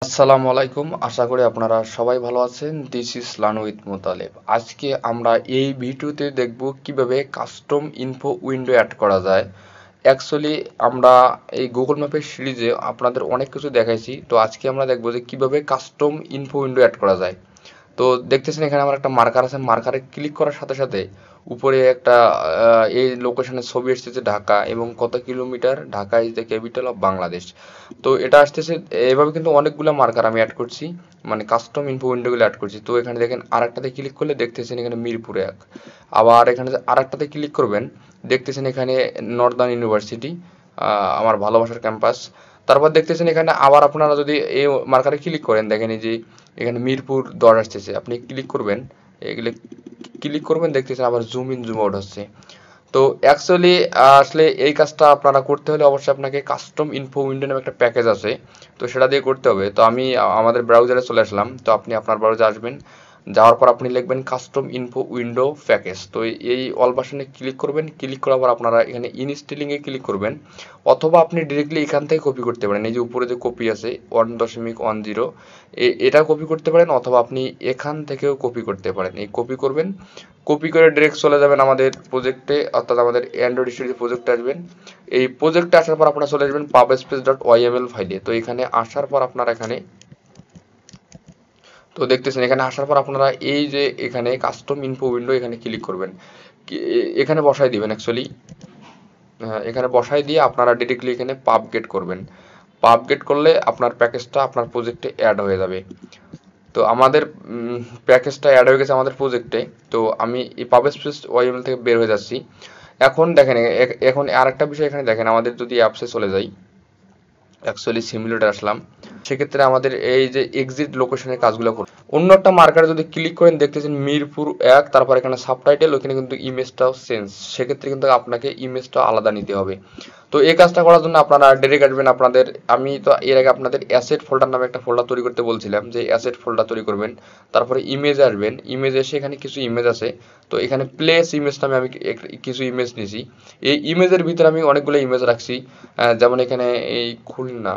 আসসালামু আলাইকুম, আশা করি আপনারা সবাই ভালো আছেন। This is learn with Motaleb. আজকে আমরা এই ভিডিওতে দেখব কিভাবে কাস্টম ইনফো উইন্ডো অ্যাড করা যায়। অ্যাকচুয়ালি আমরা এই গুগল ম্যাপের সিরিজে আপনাদের অনেক কিছু দেখাইছি, তো আজকে আমরা দেখব যে কিভাবে কাস্টম ইনফো উইন্ডো অ্যাড করা যায়। তো দেখতেছেন এখানে আমার একটা মার্কার আছে, মার্কারে ক্লিক করার সাথে সাথে উপরে একটা এই লোকেশনের ছবি এসেছে ঢাকা এবং কত kilometre, Dhaka is the capital of Bangladesh. তো এটা আসতেছে এভাবে, কিন্তু অনেকগুলো মার্কার আমি অ্যাড করছি, মানে কাস্টম ইনফো উইন্ডোগুলো অ্যাড করছি। তো এখানে দেখেন আরেকটাতে ক্লিক করলে দেখতেছেন এখানে মিরপুরে এক, আবার এখানে আরেকটাতে ক্লিক করবেন দেখতেছেন এখানে নর্দার্ন ইউনিভার্সিটি, আমার ভালোবাসার ক্যাম্পাস। তারপর দেখতেছেন এখানে আবার আপনারা যদি এই মার্কারে ক্লিক করেন দেখেন এই যে এখানে মিরপুর 10 আসতেছে, আপনি ক্লিক করবেন, এগুলো ক্লিক করবেন দেখতেছেন আবার জুম ইন জুম আউট হচ্ছে। তো অ্যাকচুয়ালি আসলে এই কাজটা আপনারা করতে হলে অবশ্যই আপনাকে কাস্টম ইনফো উইন্ডো নামে একটা প্যাকেজ আছে, তো সেটা দিয়ে করতে হবে। তো আমি আমাদের ব্রাউজারে চলে আসলাম, তো আপনি আপনার ব্রাউজারে আসবেন, যাওয়ার পর আপনি লিখবেন কাস্টম ইনফো উইন্ডো প্যাকেজ। তো এই অল বাটনে ক্লিক করবেন, ক্লিক করার পর আপনারা এখানে ইনস্টলিংয়ে ক্লিক করবেন, অথবা আপনি ডিরেক্টলি এখান থেকে কপি করতে পারেন। এই যে উপরে যে কপি আছে 1.10, এটা কপি করতে পারেন, অথবা আপনি এখান থেকেও কপি করতে পারেন। এই কপি করবেন, কপি করে ডিরেক্ট চলে যাবেন আমাদের প্রজেক্টে, অর্থাৎ আমাদের অ্যান্ড্রয়েড স্টুডিও প্রজেক্টে আসবেন। এই প্রজেক্টে আসার পর আপনারা চলে আসবেন pubspace.yml ফাইলে। তো এখানে আসার পর আপনারা এখানে, তো দেখতেছেন এখানে আসার পর আপনারা এই যে এখানে কাস্টম ইনফো উইন্ডো এখানে ক্লিক করবেন, এখানে বসাই দিবেন অ্যাকচুয়ালি, এখানে বসাই দিয়ে আপনারা ডিরেক্টলি এখানে পাব গেট করবেন। পাব গেট করলে আপনার প্যাকেজটা আপনার প্রজেক্টে অ্যাড হয়ে যাবে। তো আমাদের প্যাকেজটা অ্যাড হয়ে গেছে আমাদের প্রজেক্টে। তো আমি এই পাবস্পেস ওয়াইএমএল থেকে বের হয়ে যাচ্ছি। এখন দেখেন এখন আরেকটা বিষয় এখানে দেখেন, আমাদের যদি অ্যাপসে চলে যাই, অ্যাকচুয়ালি সিমুলেটর আসলাম, সেক্ষেত্রে আমাদের এই যে এক্সিট লোকেশনের কাজগুলো করব। অন্য একটা মার্কারে যদি ক্লিক করেন দেখতেছেন মিরপুর এক, তারপর এখানে সাবটাইটেল, ওখানে কিন্তু ইমেজটাও চেঞ্জ, সেক্ষেত্রে কিন্তু আপনাকে ইমেজটা আলাদা নিতে হবে। তো এই কাজটা করার জন্য আপনারা ডিরেক্ট আসবেন আপনাদের, আমি তো এর আগে আপনাদের অ্যাসেট ফোল্ডার নামে একটা ফোল্ডার তৈরি করতে বলছিলাম, যে অ্যাসেট ফোল্ডার তৈরি করবেন। তারপরে ইমেজে আসবেন, ইমেজে এসে এখানে কিছু ইমেজ আছে, তো এখানে প্লেস ইমেজ নামে আমি কিছু ইমেজ নিয়েছি। এই ইমেজের ভিতরে আমি অনেকগুলো ইমেজ রাখছি, যেমন এখানে এই খুলনা,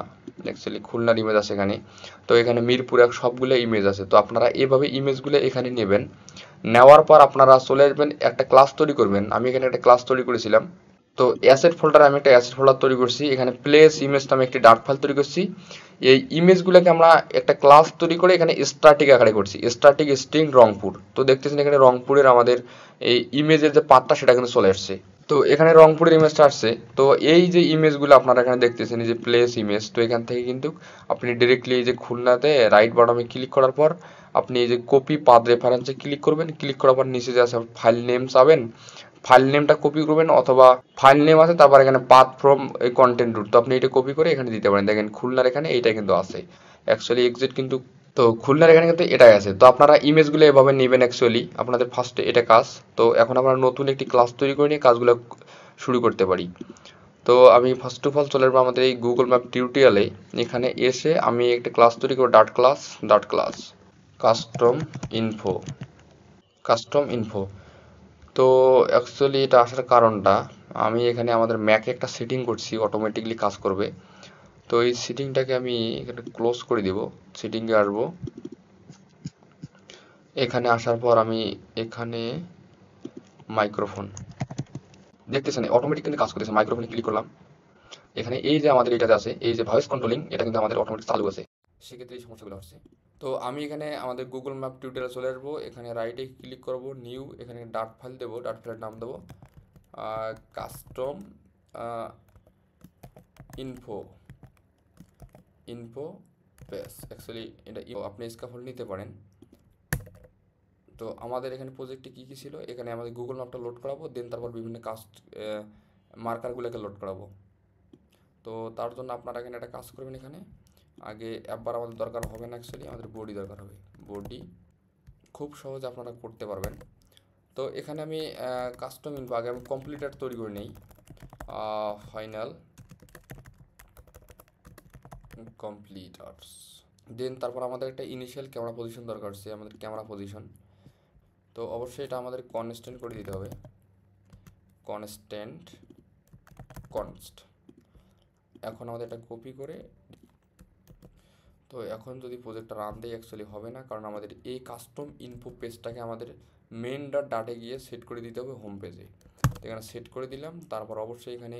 অ্যাকচুয়ালি খুলনার ইমেজ আছে এখানে। তো এখানে মিরপুর এক, সবগুলো ইমেজ আছে। তো আপনারা এভাবে ইমেজগুলো এখানে নেবেন, নেওয়ার পর আপনারা চলে আসবেন, একটা ক্লাস তৈরি করবেন। আমি এখানে একটা ক্লাস তৈরি করেছিলাম। তো অ্যাসেট ফোল্ডারে আমি একটা অ্যাসেট ফোল্ডার তৈরি করছি, এখানে প্লেস ইমেজ নামে একটি ডার্ট ফাইল তৈরি করছি। এই ইমেজগুলোকে আমরা একটা ক্লাস তৈরি করে এখানে স্ট্যাটিক আকারে করছি, স্ট্যাটিক স্ট্রিং রংপুর। তো দেখতেছেন এখানে রংপুরের আমাদের এই ইমেজের যে পার্টটা সেটা কিন্তু চলে আসছে। তো এখানে রংপুরের ইমেজটা আসছে। তো এই যে ইমেজগুলো আপনারা এখানে দেখতেছেন, এই যে প্লেস ইমেজ, তো এখান থেকে কিন্তু আপনি ডিরেক্টলি এই যে খুলনাতে রাইট বটমে ক্লিক করার পর আপনি এই যে কপি পাথ রেফারেন্সে ক্লিক করবেন, ক্লিক করার পর নিচে যে আছে ফাইল নেম চাবেন, ফাইল নেমটা কপি করবেন, অথবা ফাইল নেম আছে তারপর এখানে পাথ ফ্রম এই কন্টেন্ট রুট, তো আপনি এটা কপি করে এখানে দিতে পারেন। দেখেন খুলনার এখানে এইটা কিন্তু আছে, অ্যাকচুয়ালি এক্সিট কিন্তু, তো খুলনার এখানে কিন্তু এটাই আছে। তো আপনারা ইমেজগুলো এভাবে নেবেন, অ্যাকচুয়ালি আপনাদের ফার্স্টে এটা কাজ। তো এখন আমরা নতুন একটি ক্লাস তৈরি করে নিয়ে কাজগুলো শুরু করতে পারি। তো আমি ফার্স্ট অফ অল চলে আসবো আমাদের এই গুগল ম্যাপ টিউটোরিয়ালে, এখানে এসে আমি একটা ক্লাস তৈরি করবো, dot class custom info, custom info. তো অ্যাকচুয়ালি এটা আসার কারণটা, আমি এখানে আমাদের ম্যাকে একটা সেটিং করছি, অটোমেটিকলি কাজ করবে। তো এই সেটিংটাকে আমি এখানে ক্লোজ করে দিব, সেটিংয়ে আসবো, এখানে আসার পর আমি এখানে মাইক্রোফোন, দেখতেছেন অটোমেটিক কিন্তু কাজ করতেছে। মাইক্রোফোনে ক্লিক করলাম, এখানে এই যে আমাদের এটাতে আছে এই যে ভয়েস কন্ট্রোলিং, এটা কিন্তু আমাদের অটোমেটিক চালু আছে, সেক্ষেত্রে এই সমস্যাগুলো হচ্ছে। তো আমি এখানে আমাদের গুগল ম্যাপ টিউটোরিয়ালে চলে আসবো, এখানে রাইটে ক্লিক করব, নিউ, এখানে ডাট ফাইল দেবো, ডাট ফাইলের নাম দেবো custom info, info pace. Actually এটা আপনি স্কাফল নিতে পারেন। তো আমাদের এখানে প্রজেক্টে কী কী ছিল, এখানে আমাদের গুগল ম্যাপটা লোড করাবো, দেন তারপর বিভিন্ন কাস্ট মার্কারগুলোকে লোড করাবো। তো তার জন্য আপনারা এখানে একটা কাজ করবেন, এখানে আগে অ্যাপবার আমাদের দরকার হবে না, অ্যাকচুয়ালি আমাদের বডি দরকার হবে, বডি খুব সহজে আপনারা করতে পারবেন। তো এখানে আমি কাস্টম ইনফো, আগে আমি কমপ্লিটার তৈরি করে নেই, ফাইনাল কমপ্লিটার্স, দেন তারপর আমাদের একটা ইনিশিয়াল ক্যামেরা পজিশন দরকার হচ্ছে, আমাদের ক্যামেরা পজিশন। তো অবশ্যই এটা আমাদের কনস্ট্যান্ট করে দিতে হবে, কনস্ট্যান্ট কনস্ট। এখন আমাদের এটা কপি করে, তো এখন যদি প্রজেক্টটা রান দেয় অ্যাকচুয়ালি হবে না, কারণ আমাদের এই কাস্টম ইনফো পেজটাকে আমাদের মেন ডট ডাটে গিয়ে সেট করে দিতে হবে হোম পেজে। তো এখানে সেট করে দিলাম, তারপর অবশ্যই এখানে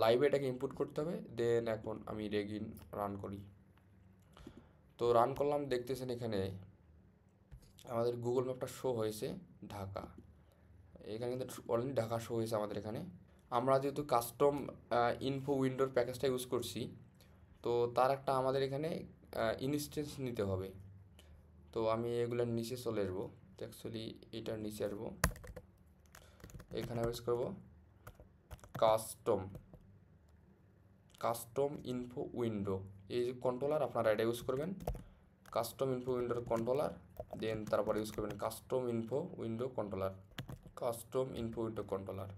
লাইভে এটাকে ইনপুট করতে হবে। দেন এখন আমি রেগিন রান করি। তো রান করলাম, দেখতেছেন এখানে আমাদের গুগল ম্যাপটা শো হয়েছে ঢাকা। এখানে কিন্তু অলরেডি ঢাকা শো হয়েছে আমাদের এখানে। আমরা যেহেতু কাস্টম ইনফো উইন্ডোর প্যাকেজটা ইউজ করছি, তো তার একটা আমাদের এখানে ইনস্টেন্স নিতে হবে। তো আমি এগুলোর নিচে চলে আসবো। তো অ্যাকচুয়ালি এটার নিচে আসবো, এখানে ইউজ করবো কাস্টম ইনফো উইন্ডো। এই যে কন্ট্রোলার আপনারা এটা ইউজ করবেন, কাস্টম ইনফো উইন্ডোর কন্ট্রোলার। দেন তারপরে ইউজ করবেন কাস্টম ইনফো উইন্ডো কন্ট্রোলার।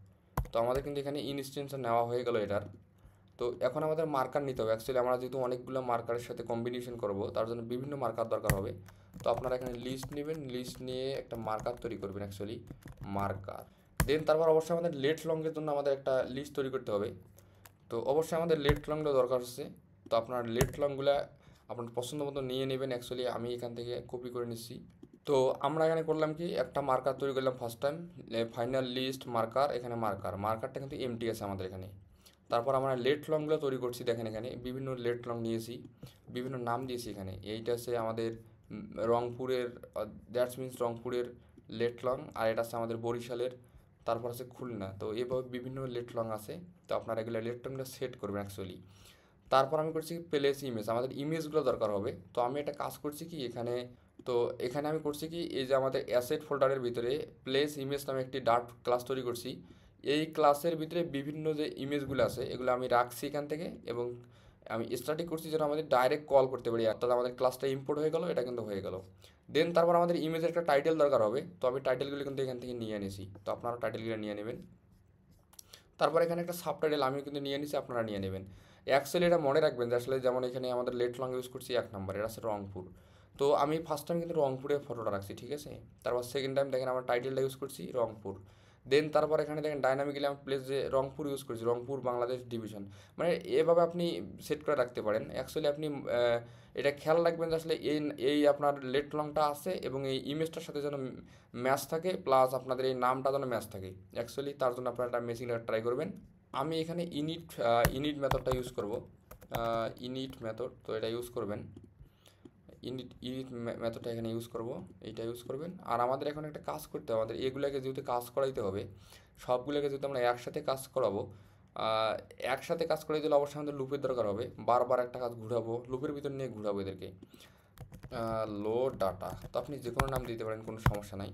তো আমাদের কিন্তু এখানে ইনস্টেন্সটা নেওয়া হয়ে গেল এটার। তো এখন আমাদের মার্কার নিতে হবে। অ্যাকচুয়ালি আমরা যেহেতু অনেকগুলো মার্কারের সাথে কম্বিনেশন করব, তার জন্য বিভিন্ন মার্কার দরকার হবে। তো আপনারা এখানে লিস্ট নেবেন, লিস্ট নিয়ে একটা মার্কার তৈরি করবেন, অ্যাকচুয়ালি মার্কার। দেন তারপর অবশ্যই আমাদের লেট লংয়ের জন্য আমাদের একটা লিস্ট তৈরি করতে হবে। তো অবশ্যই আমাদের লেট লংটা দরকার হচ্ছে। তো আপনার লেট লংগুলো আপনার পছন্দ মতো নিয়ে নেবেন। অ্যাকচুয়ালি আমি এখান থেকে কপি করে নিচ্ছি। তো আমরা এখানে করলাম কি, একটা মার্কার তৈরি করলাম first time, final list marker. এখানে মার্কারটা কিন্তু এমটি আছে আমাদের এখানে। তারপর আমরা লেট লংগুলো তৈরি করছি, দেখেন এখানে বিভিন্ন লেট লং নিয়েছি, বিভিন্ন নাম দিয়েছি এখানে। এইটা আছে আমাদের রংপুরের, দ্যাটস মিনস রংপুরের লেট লং, আর এটা আছে আমাদের বরিশালের, তারপর আছে খুলনা। তো এভাবে বিভিন্ন লেট লং আছে। তো আপনারা এগুলো লেট লংটা সেট করবেন অ্যাকচুয়ালি। তারপর আমি করছি প্লেস ইমেজ, আমাদের ইমেজগুলো দরকার হবে। তো আমি একটা কাজ করছি কি এখানে, তো এখানে আমি করছি কি, এই যে আমাদের অ্যাসেট ফোল্ডারের ভিতরে প্লেস ইমেজ নামে একটি ডার্ট ক্লাস তৈরি করছি। এই ক্লাসের ভিতরে বিভিন্ন যে ইমেজগুলো আছে এগুলো আমি রাখছি এখান থেকে, এবং আমি স্ট্যাটিক করছি যেন আমাদের ডাইরেক্ট কল করতে পারি, অর্থাৎ আমাদের ক্লাসটা ইম্পোর্ট হয়ে গেল, এটা কিন্তু হয়ে গেল। দেন তারপর আমাদের ইমেজের একটা টাইটেল দরকার হবে। তো আমি টাইটেলগুলো কিন্তু এখান থেকে নিয়ে এনেছি, তো আপনারা টাইটেলগুলো নিয়ে নেবেন। তারপর এখানে একটা সাবটাইটেল আমি কিন্তু নিয়ে নিছি, আপনারা নিয়ে নেবেন। অ্যাকচুয়ালি এটা মনে রাখবেন যে আসলে যেমন এখানে আমাদের লেট লং ইউজ করছি 1 নম্বর, এটা আছে রংপুর। তো আমি ফার্স্ট টাইম কিন্তু রংপুরের ফটোটা রাখছি, ঠিক আছে। তারপর সেকেন্ড টাইম দেখেন আমার টাইটেলটা ইউজ করছি রংপুর। দেন তারপর এখানে দেখেন ডাইনামিক্যালি আমি প্লেস যে রংপুর ইউজ করছি, রংপুর বাংলাদেশ ডিভিশন। মানে এভাবে আপনি সেট করে রাখতে পারেন। অ্যাকচুয়ালি আপনি এটা খেয়াল রাখবেন যে আসলে এই এই আপনার লেট লংটা আছে এবং এই ইমেজটার সাথে যেন ম্যাচ থাকে, প্লাস আপনাদের এই নামটা যেন ম্যাচ থাকে। অ্যাকচুয়ালি তার জন্য আপনারা একটা মেশিন ট্রাই করবেন। আমি এখানে ইনিট মেথডটা ইউজ করব, ইনিট মেথড। তো এটা ইউজ করবেন, ইনিট মেথডটা এখানে ইউজ করব, এইটা ইউজ করবেন। আর আমাদের এখন একটা কাজ করতে হবে, আমাদের এগুলোকে যেহেতু কাজ করাইতে হবে, সবগুলোকে যেহেতু আমরা একসাথে কাজ করাবো, একসাথে কাজ করে দিলে অবশ্যই আমাদের লুপের দরকার হবে। বারবার একটা কাজ ঘুরাবো, লুপের ভিতর নিয়ে ঘুরাবো এদেরকে। লোড ডাটা, তো আপনি যে কোনো নাম দিতে পারেন, কোনো সমস্যা নাই।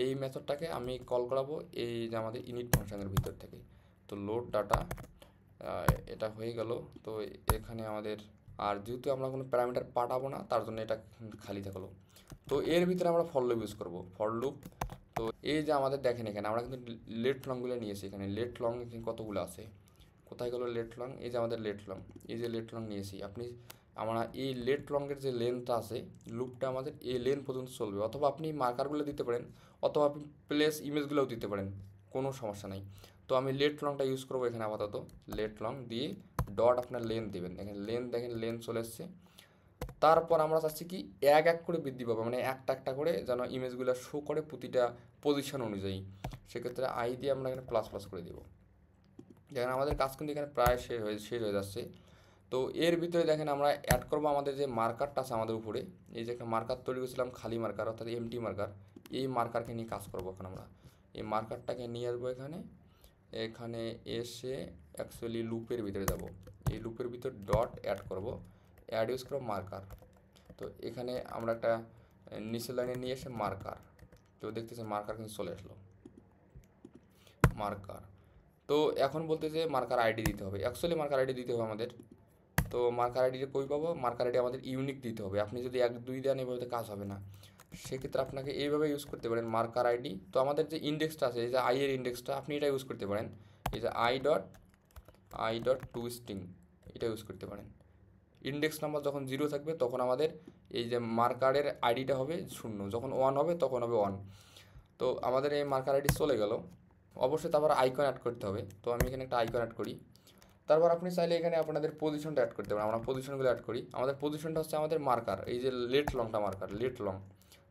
এই মেথডটাকে আমি কল করাবো এই যে আমাদের ইনিট ফাংশনের ভিতর থেকে। তো লোড ডাটা, এটা হয়ে গেল। তো এখানে আমাদের, আর যেহেতু আমরা কোনো প্যারামিটার পাঠাবো না তার জন্য এটা খালি থাকলো। তো এর ভিতরে আমরা ফর লুপ ইউজ করবো, ফর লুপ। তো এই যে আমাদের দেখেন এখানে আমরা কিন্তু লেট লংগুলো নিয়েছি, এখানে লেট লং কতগুলো আছে, কোথায় গেলো লেট লং, এই যে আমাদের লেট লং, এই যে লেট লং নিয়েছি। আমরা এই লেট লংয়ের যে লেন্থটা আছে, লুপটা আমাদের এই লেন পর্যন্ত চলবে। অথবা আপনি মার্কারগুলো দিতে পারেন, অথবা আপনি প্লেস ইমেজগুলোও দিতে পারেন, কোনো সমস্যা নাই। তো আমি লেট লংটা ইউজ করবো এখানে আপাতত। লেট লং দিয়ে ডট আপনার লেন দেবেন, এখানে লেন দেখেন লেন চলে এসছে। তারপর আমরা চাচ্ছি কি এক এক করে বৃদ্ধি পাবো, মানে একটা একটা করে যেন ইমেজগুলো শো করে প্রতিটা পজিশন অনুযায়ী। সেক্ষেত্রে আই দিয়ে আমরা এখানে প্লাস প্লাস করে দেবো। দেখেন আমাদের কাজ কিন্তু এখানে প্রায় শেষ হয়ে যাচ্ছে। তো এর ভিতরে দেখেন আমরা অ্যাড করবো আমাদের যে মার্কারটা আছে আমাদের উপরে, এই যে একটা মার্কার তৈরি করেছিলাম খালি মার্কার, অর্থাৎ এমটি মার্কার। এই মার্কারকে নিয়ে কাজ করবো এখন আমরা। এই মার্কারটাকে নিয়ে আসবো এখানে, এখানে এসে অ্যাকচুয়ালি লুপের ভিতরে যাব। এই লুপের ভিতর ডট অ্যাড করব, অ্যাড ইউজ করবো মার্কার। তো এখানে আমরা একটা নিচের লাইনে নিয়ে এসে মার্কার, তো দেখতেছেন মার্কার কিন্তু চলে আসলো মার্কার। তো এখন বলতে যে মার্কার আইডি দিতে হবে, অ্যাকচুয়ালি মার্কার আইডি দিতে হবে আমাদের। তো মার্কার আইডিটা কই পাবো, মার্কার আইডি আমাদের ইউনিক দিতে হবে। আপনি যদি 1 2 দেন এভাবে কাজ হবে না, সেক্ষেত্রে আপনাকে এইভাবে ইউজ করতে পারেন মার্কার আইডি। তো আমাদের যে ইন্ডেক্সটা আছে, এই যে আই এর ইন্ডেক্সটা, আপনি এটা ইউজ করতে পারেন। এই যে আই ডট টু স্ট্রিং, এটা ইউজ করতে পারেন। ইন্ডেক্স নাম্বার যখন 0 থাকবে তখন আমাদের এই যে মার্কারের আইডিটা হবে 0, যখন 1 হবে তখন হবে 1। তো আমাদের এই মার্কার আইডি চলে গেল। অবশ্যই তারপর আইকন অ্যাড করতে হবে। তো আমি এখানে একটা আইকন অ্যাড করি। তারপর আপনি চাইলে এখানে আপনাদের পজিশনটা অ্যাড করতে পারেন। আমরা পজিশনগুলো অ্যাড করি। আমাদের পজিশনটা হচ্ছে আমাদের মার্কার, এই যে লেট লংটা মার্কার, লেট লং।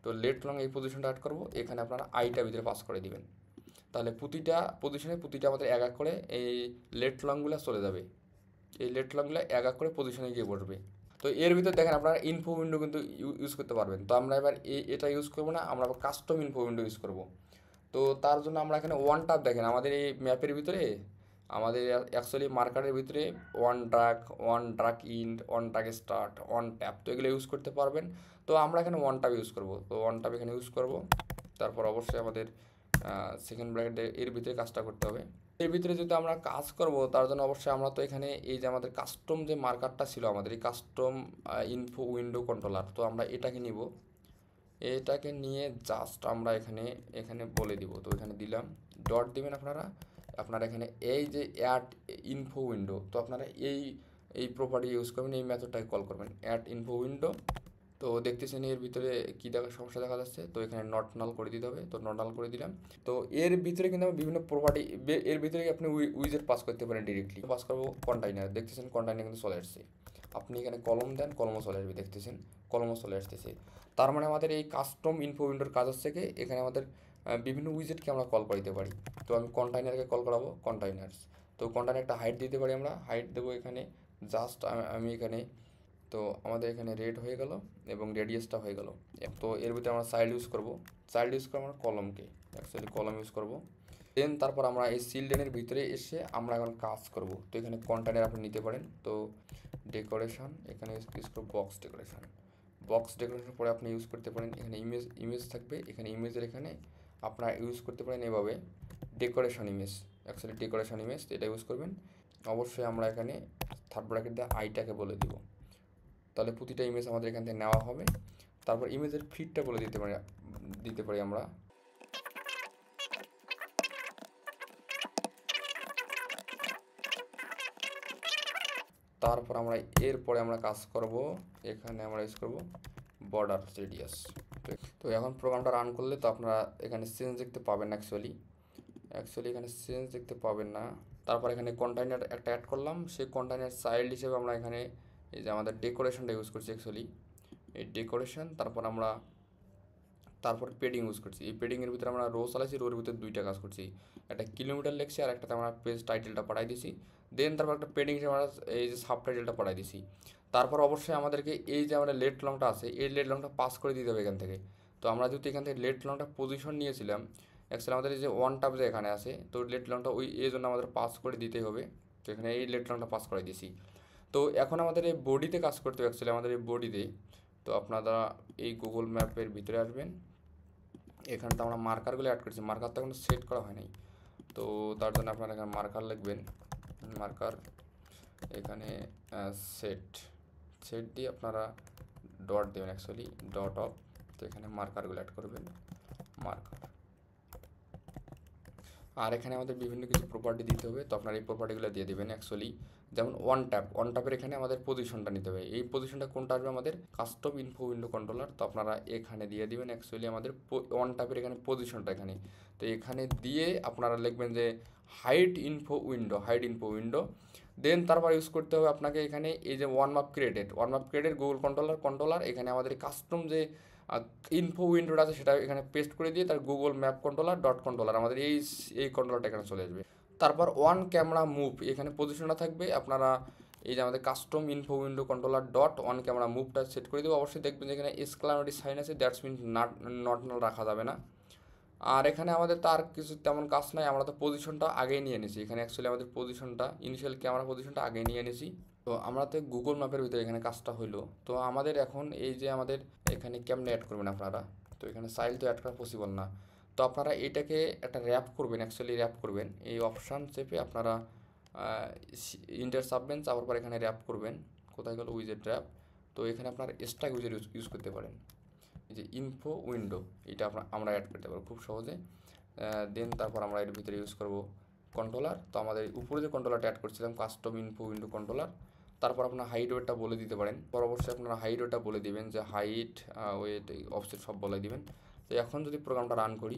তো লেট লং এই পজিশনটা অ্যাড করবো। এখানে আপনারা আইটা ভিতরে পাস করে দিবেন। তাহলে প্রতিটা পজিশনে প্রতিটা আমাদের এক এক করে এই লেট লংগুলো চলে যাবে। এই লেট লংগুলো এক এক করে পজিশনে গিয়ে বসবে। তো এর ভিতরে দেখেন আপনারা ইনফো উইন্ডো কিন্তু ইউজ করতে পারবেন। তো আমরা এবার এটা ইউজ করবো না, আমরা কাস্টম ইনফো উইন্ডো ইউজ করবো। তো তার জন্য আমরা এখানে ওয়ান ট্যাপ দেখেন আমাদের এই ম্যাপের ভিতরে, আমাদের অ্যাকচুয়ালি মার্কারের ভিতরে one drug ইন্ড, one drug start, one tap, তো এগুলো ইউজ করতে পারবেন। তো আমরা এখানে ওয়ান ট্যাপ ইউজ করবো। তো ওয়ান ট্যাপ এখানে ইউজ করবো। তারপর অবশ্যই আমাদের সেকেন্ড ব্র্যাকেট এর ভিতরে কাজটা করতে হবে। এর ভিতরে যদি আমরা কাজ করব তার জন্য অবশ্যই আমরা তো এখানে এই যে আমাদের কাস্টম যে মার্কারটা ছিল আমাদের এই কাস্টম ইনফো উইন্ডো কন্ট্রোলার, তো আমরা এটাকে নিব। এটাকে নিয়ে জাস্ট আমরা এখানে এখানে বলে দিব। তো এখানে দিলাম, ডট দিবেন আপনারা। আপনারা এখানে এই যে অ্যাড ইনফো উইন্ডো, তো আপনারা এই প্রপার্টি ইউজ করবেন, এই মেথডটাকে কল করবেন, অ্যাড ইনফো উইন্ডো। তো দেখতেছেন এর ভিতরে কী সমস্যা দেখা যাচ্ছে। তো এখানে নট নাল করে দিতে হবে। তো নট নাল করে দিলাম। তো এর ভিতরে কিন্তু আমি বিভিন্ন প্রপার্টি, এর ভিতরে আপনি উইজেট পাস করতে পারেন ডিরেক্টলি। পাস করবো কন্টাইনার, দেখতেছেন কন্টাইনার কিন্তু চলে আসছে। আপনি এখানে কলম দেন, কলমও চলে আসবে, দেখতেছেন কলমও চলে আসতেছে। তার মানে আমাদের এই কাস্টম ইনফো উইন্ডোর কাজ হচ্ছে কি, এখানে আমাদের বিভিন্ন উইজেটকে আমরা কল করতে পারি। তো আমি কন্টাইনারকে কল করাবো, কন্টাইনার্স। তো কন্টাইনার একটা হাইট দিতে পারি, আমরা হাইট দেবো এখানে জাস্ট আমি এখানে, তো আমাদের এখানে রেড হয়ে গেল এবং রেডিয়াসটা হয়ে গেল। তো এর ভিতরে আমরা চাইল্ড ইউজ করব। চাইল্ড ইউজ করবো আমরা কলমকে, অ্যাকচুয়ালি কলম ইউজ করব। দেন তারপর আমরা এই চিলড্রেনের ভিতরে এসে আমরা এখন কাজ করব। তো এখানে কন্টেনার আপনি নিতে পারেন। তো ডেকোরেশন এখানে ইউজ করব বক্স ডেকোরেশন। বক্স ডেকোরেশনের পরে আপনি ইউজ করতে পারেন এখানে ইমেজ থাকবে। এখানে ইমেজের এখানে আপনারা ইউজ করতে পারেন এভাবে decoration image, actually decoration image এটা ইউজ করবেন। অবশ্যই আমরা এখানে থার্ড ব্র্যাকেট দিয়ে আইটাকে বলে দিব। তাহলে প্রতিটা ইমেজ আমাদের এখান থেকে নেওয়া হবে। তারপর ইমেজের ফিটটা বলে দিতে পারি আমরা। তারপর আমরা এরপরে আমরা কাজ করব, এখানে আমরা ইউজ করব বর্ডার রেডিয়াস। তো এখন প্রোগ্রামটা রান করলে তো আপনারা এখানে চেঞ্জ দেখতে পাবেন না, অ্যাকচুয়ালি এখানে চেঞ্জ দেখতে পাবেন না। তারপর এখানে কন্টেইনার একটা অ্যাড করলাম, সেই কন্টেইনার চাইল্ড হিসেবে আমরা এখানে এই যে আমাদের ডেকোরেশনটা ইউজ করছি, অ্যাকচুয়ালি এই ডেকোরেশন। তারপর পেডিং ইউজ করছি। এই পেডিংয়ের ভিতরে আমরা রো চালাইছি, রোর ভিতরে দুইটা কাজ করছি, একটা কিলোমিটার লিখছি আর একটাতে আমরা পেজ টাইটেলটা পাঠাই দিছি। দেন তারপর একটা পেডিং হিসেবে আমরা এই যে সাব টাইটেলটা পাঠাই দিছি। তারপর অবশ্যই আমাদেরকে এই যে আমাদের লেট লংটা আছে, এই লেট লংটা পাস করে দিতে হবে এখান থেকে। তো আমরা যেহেতু এখান থেকে লেট লংটা পজিশন নিয়েছিলাম, অ্যাকচুয়ালি আমাদের এই যে ওয়ান টাপ যে এখানে আছে, তো লেট লংটা এই জন্য আমাদের পাস করে দিতেই হবে। তো এখানে এই লেট লংটা পাস করে দিছি। তো এখন আমাদের এই বডিতে কাজ করতে হবে, অ্যাকচুয়ালি আমাদের এই বডিতে। তো আপনারা এই গুগল ম্যাপের ভিতরে আসবেন। এখানটা আমরা মার্কারগুলো অ্যাড করছি, মার্কারটা কোনো সেট করা হয় নাই। তো তার জন্য আপনারা এখানে মার্কার লিখবেন, মার্কার এখানে সেট দিয়ে আপনারা ডট দেবেন, অ্যাকচুয়ালি ডট অফ। তো এখানে মার্কারগুলো অ্যাড করবেন, মার্কার। আর এখানে আমাদের বিভিন্ন কিছু প্রপার্টি দিতে হবে। তো আপনারা এই প্রপার্টিগুলো দিয়ে দেবেন, অ্যাকচুয়ালি যেমন ওয়ান ট্যাপের এখানে আমাদের পজিশনটা নিতে হবে। এই পজিশনটা কোনটা আসবে, আমাদের কাস্টম ইনফো উইন্ডো কন্ট্রোলার। তো আপনারা এখানে দিয়ে দিবেন, অ্যাকচুয়ালি আমাদের ওয়ান ট্যাপের এখানে পজিশনটা এখানে। তো এখানে দিয়ে আপনারা লিখবেন যে হাইড ইনফো উইন্ডো। দেন তারপর ইউজ করতে হবে আপনাকে এখানে এই যে ওয়ান মাপ ক্রিয়েটেড গুগল কন্ট্রোলার এখানে আমাদের কাস্টম যে ইনফো উইন্ডোটা আছে সেটা এখানে পেস্ট করে দিয়ে তার গুগল ম্যাপ কন্ট্রোলার আমাদের এই কন্ট্রোলারটা এখানে চলে আসবে। তারপর ওয়ান ক্যামেরা মুভ এখানে পজিশনটা থাকবে। আপনারা এই যে আমাদের custom info window controller dot one camera মুভটা সেট করে দেবো। অবশ্যই দেখবেন যে এখানে এক্সক্লামেটরি সাইন আছে, দ্যাটস মিন নট নাল রাখা যাবে না। আর এখানে আমাদের তার কিছু তেমন কাজ নাই, আমরা তো পজিশনটা আগেই নিয়ে নিয়েছি। এখানে অ্যাকচুয়ালি আমাদের পজিশনটা ইনিশিয়াল ক্যামেরা পজিশনটা আগেই নিয়ে নিয়েছি। তো আমরা তো গুগল ম্যাপের ভিতরে এখানে কাজটা হইলো। তো আমাদের এখন এই যে আমাদের এখানে কেমনে অ্যাড করবেন আপনারা, তো এখানে চাইল্ড তো অ্যাড করা পসিবল না। তো আপনারা এটাকে একটা র্যাপ করবেন, অ্যাকচুয়ালি র্যাপ করবেন এই অপশান চেপে আপনারা ইন্টার সাবমেন্স, আবার পর এখানে র্যাপ করবেন। কোথায় গেল উইজেট র্যাপ। তো এখানে আপনার স্ট্যাক উইজেট ইউজ করতে পারেন, এই যে ইনফো উইন্ডো এটা আমরা অ্যাড করতে পারবো খুব সহজে। দেন তারপর আমরা এর ভিতরে ইউজ করব কন্ট্রোলার। তো আমাদের উপরে যে কন্ট্রোলারটা অ্যাড করছিলাম কাস্টম ইনফো উইন্ডো কন্ট্রোলার, তারপর আপনার হাইট ওয়েটটা বলে দিতে পারেন। পর অবশ্যই আপনারা হাইট ওয়েটটা বলে দিবেন, যে হাইট ওয়েট অফসেট সব বলে দিবেন। তো এখন যদি প্রোগ্রামটা রান করি,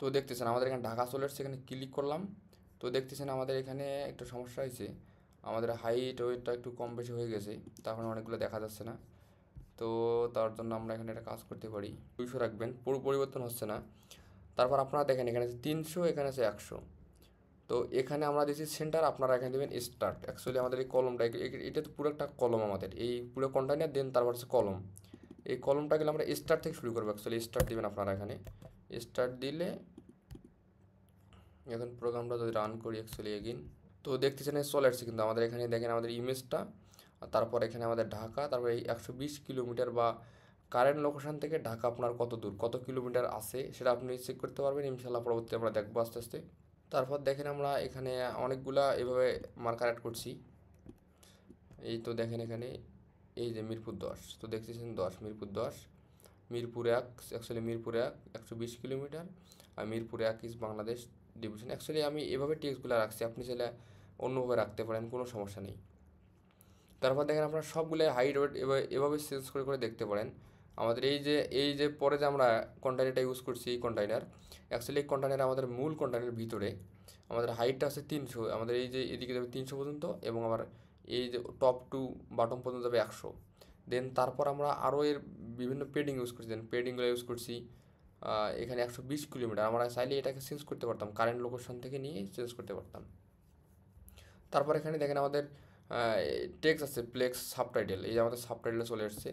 তো দেখতেছেন আমাদের এখানে ঢাকা চলে এসেছে, এখানে ক্লিক করলাম। তো দেখতেছেন আমাদের এখানে একটু সমস্যা হয়েছে, আমাদের হাইট ওয়েটটা একটু কম বেশি হয়ে গেছে, তখন অনেকগুলো দেখা যাচ্ছে না। তো তার জন্য আমরা এখানে একটা কাজ করতে পারি, 200 রাখবেন, পুরো পরিবর্তন হচ্ছে না। তারপর আপনারা দেখেন এখানে আছে 300, এখানে আছে 100। তো এখানে আমরা দিচ্ছি সেন্টার, আপনারা এখানে দেবেন স্টার্ট। অ্যাকচুয়ালি আমাদের এই কলমটা, এটা তো পুরো একটা কলম, আমাদের এই পুরো কন্টেইনার, দেন তারপর হচ্ছে কলম। এই কলমটা গেলে আমরা স্টার্ট থেকে শুরু করবো। অ্যাকচুয়ালি স্টার্ট দেবেন আপনারা এখানে, স্টার্ট দিলে এখন প্রোগ্রামটা যদি রান করি অ্যাকচুয়ালি এগেইন, তো দেখতেছেন চলে আসছে। কিন্তু আমাদের এখানে দেখেন আমাদের ইমেজটা, তারপর এখানে আমাদের ঢাকা, তারপর এই 120 কিলোমিটার বা কারেন্ট লোকেশন থেকে ঢাকা আপনার কত দূর, কত কিলোমিটার আছে সেটা আপনি চেক করতে পারবেন। ইনশাল্লাহ পরবর্তীতে আমরা দেখবো আস্তে আস্তে। তারপর দেখেন আমরা এখানে অনেকগুলা এভাবে মার্কার অ্যাড করছি। এই তো দেখেন এখানে এই যে মিরপুর 10, তো দেখতেছেন 10, মিরপুর 10, মিরপুর 1, অ্যাকচুয়ালি মিরপুর 1 120 কিলোমিটার, আর মিরপুর 1 ইস বাংলাদেশ ডিভিশন। অ্যাকচুয়ালি আমি এভাবে টেক্সটগুলো রাখছি, আপনি চাইলে অন্যভাবে রাখতে পারেন, কোনো সমস্যা নেই। তারপর দেখেন আপনারা সবগুলো হাইট ওয়েট এভাবে চেঞ্জ করে করে দেখতে পারেন। আমাদের এই যে পরে যে আমরা কন্টেইনারটা ইউজ করছি, এই কন্টেইনার, অ্যাকচুয়ালি এই কন্টেইনার আমাদের মূল কন্টেইনারের ভিতরে আমাদের হাইটটা আছে 300, আমাদের এই যে এদিকে যাবে 300 পর্যন্ত, এবং আমার এই যে টপ টু বটম পর্যন্ত যাবে 100। দেন তারপর আমরা আরও এর বিভিন্ন পেডিং ইউজ করছি, দেন পেডিংগুলো ইউজ করছি এখানে 120 কিলোমিটার। আমরা চাইলে এটাকে চেঞ্জ করতে পারতাম, কারেন্ট লোকেশন থেকে নিয়ে চেঞ্জ করতে পারতাম। তারপর এখানে দেখেন আমাদের টেক্সট আছে, প্লেক্স সাবটাইটেল, এই যে আমাদের সাবটাইটেলে চলে এসছে।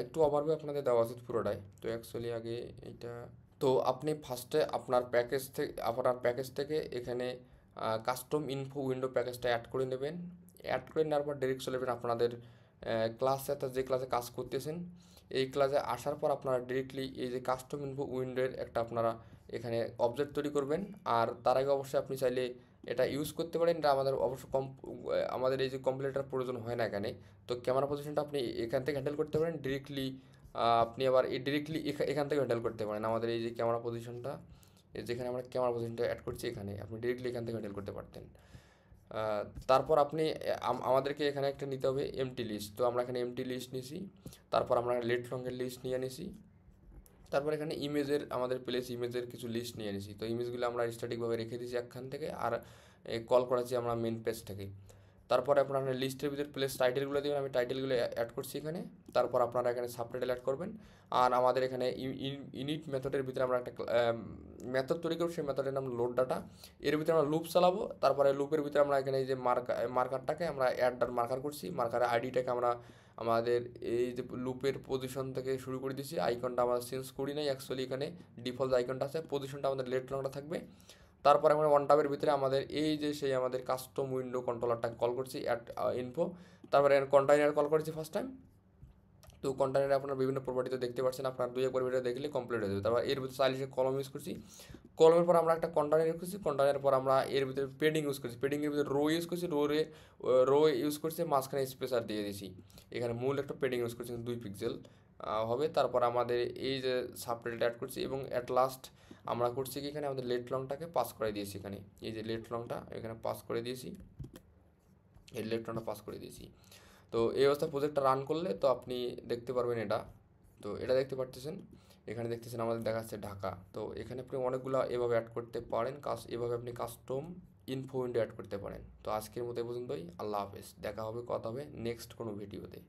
একটু ওভারভিউ আপনাদের দেওয়া উচিত পুরোটাই। তো অ্যাকচুয়ালি আগে এইটা, তো আপনি ফার্স্টে আপনার প্যাকেজ থেকে এখানে কাস্টম ইনফো উইন্ডো প্যাকেজটা অ্যাড করে নেবেন। অ্যাড করে নেওয়ার পর ডাইরেক্ট চলে যাবেন আপনাদের ক্লাসে, যে ক্লাসে কাজ করতেছেন এই ক্লাসে আসার পর আপনারা ডিরেক্টলি এই যে কাস্টম ইনফো উইন্ডোর একটা আপনারা এখানে অবজেক্ট তৈরি করবেন। আর তার আগে অবশ্যই আপনি চাইলে এটা ইউজ করতে পারেন, এটা আমাদের অবশ্য আমাদের এই যে কম্পিউটার প্রয়োজন হয় না এখানে। তো ক্যামেরা পজিশনটা আপনি এখান থেকে হ্যান্ডেল করতে পারেন ডিরেক্টলি, আপনি আবার এই ডিরেক্টলি এখান থেকে হ্যান্ডেল করতে পারেন। আমাদের এই যে ক্যামেরা পজিশনটা, যেখানে আমরা ক্যামেরা পজিশনটা অ্যাড করছি, এখানে আপনি ডিরেক্টলি এখান থেকে হ্যান্ডেল করতে পারতেন। তারপর আপনি আমাদেরকে এখানে একটা নিতে হবে এমটি লিস্ট, তো আমরা এখানে এমটি লিস্ট নিয়েছি। তারপর আমরা লেট লংয়ের লিস্ট নিয়ে নিয়েছি। তারপর এখানে ইমেজের আমাদের প্লেস ইমেজের কিছু লিস্ট নিয়ে নিয়েছি। তো ইমেজগুলো আমরা স্ট্যাটিকভাবে রেখে দিয়েছি একখান থেকে, আর কল করেছি আমরা মেন পেজ থেকে। তারপরে আপনারা লিস্টের ভিতরে প্লেস টাইটেলগুলো দেবেন, আমি টাইটেলগুলো অ্যাড করছি এখানে। তারপর আপনারা এখানে সাবটাইটেল অ্যাড করবেন। আর আমাদের এখানে ইনিট মেথডের ভিতরে আমরা একটা মেথড তৈরি করব, সেই মেথডের নাম লোড ডাটা। এর ভিতরে আমরা লুপ চালাবো। তারপরে লুপের ভিতরে আমরা এখানে এই যে মার্কারটাকে আমরা অ্যাড ডাট মার্কার করছি, মার্কারের আইডিটাকে আমরা আমাদের এই যে লুপের পজিশন থেকে শুরু করে দিয়েছি। আইকনটা আমরা চেঞ্জ করি নাই, অ্যাকচুয়ালি এখানে ডিফল্ট আইকনটা আছে, পজিশনটা আমাদের লেট লংটা থাকবে। তারপরে আমরা ওয়ান ট্যাবের ভিতরে আমাদের এই যে সেই আমাদের কাস্টম উইন্ডো কন্ট্রোলারটাকে কল করছি অ্যাট ইনফো। তারপরে কন্টেইনার কল করেছি ফার্স্ট টাইম। তো কন্টেইনারে আপনার বিভিন্ন প্রপার্টিতে দেখতে পাচ্ছেন, আপনার দুই একবার ভিডিও দেখলে কমপ্লিট হয়ে যাবে। তারপর এর ভিতরে চাইলে কলম ইউজ করছি, কলমের পর আমরা একটা কন্টেইনার ইউজ করছি, কন্টেইনারের পর আমরা এর ভিতরে পেডিং ইউজ করছি, পেডিংয়ের ভিতরে রো ইউজ করছি, রো ইউজ করছি, মাঝখানে স্পেসার দিয়ে দিয়েছি। এখানে মূল একটা পেডিং ইউজ করছি 2 পিক্সেল হবে। তারপর আমাদের এই যে সাবটাইটেল অ্যাড করছি, এবং অ্যাট লাস্ট আমরা করছি কি এখানে আমাদের লেট লংটাকে পাস করে দিয়েছি। এখানে এই যে লেট লংটা এখানে পাস করে দিয়েছি, এই লেট লংটা পাস করে দিয়েছি। তো এই অবস্থায় প্রজেক্টটা রান করলে তো আপনি দেখতে পারবেন এটা। তো এটা দেখতে পারতেছেন, এখানে দেখতেছেন আমাদের দেখাচ্ছে ঢাকা। তো এখানে আপনি অনেকগুলো এভাবে অ্যাড করতে পারেন, এভাবে আপনি কাস্টম ইনফো উইন্ডো অ্যাড করতে পারেন। তো আজকের মতো এই পর্যন্তই, আল্লাহ হাফেজ, দেখা হবে, কথা হবে নেক্সট কোনো ভিডিওতে।